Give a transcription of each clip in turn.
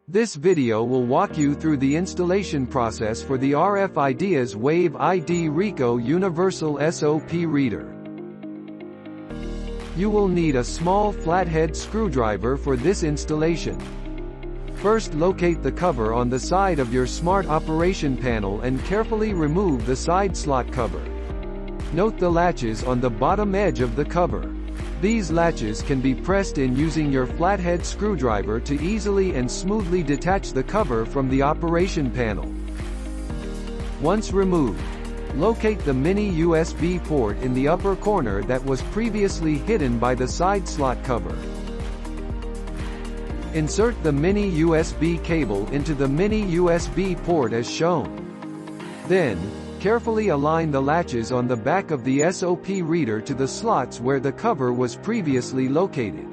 This video will walk you through the installation process for the RFID's Wave ID Ricoh Universal SOP reader. You will need a small flathead screwdriver for this installation. First, locate the cover on the side of your smart operation panel and carefully remove the side slot cover. Note the latches on the bottom edge of the cover. These latches can be pressed in using your flathead screwdriver to easily and smoothly detach the cover from the operation panel. Once removed, locate the mini USB port in the upper corner that was previously hidden by the side slot cover. Insert the mini USB cable into the mini USB port as shown. Then, carefully align the latches on the back of the SOP reader to the slots where the cover was previously located.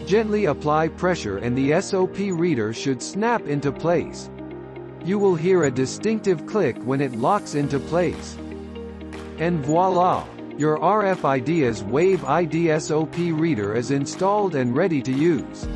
Gently apply pressure and the SOP reader should snap into place. You will hear a distinctive click when it locks into place. And voila! Your RFID's Wave ID SOP reader is installed and ready to use.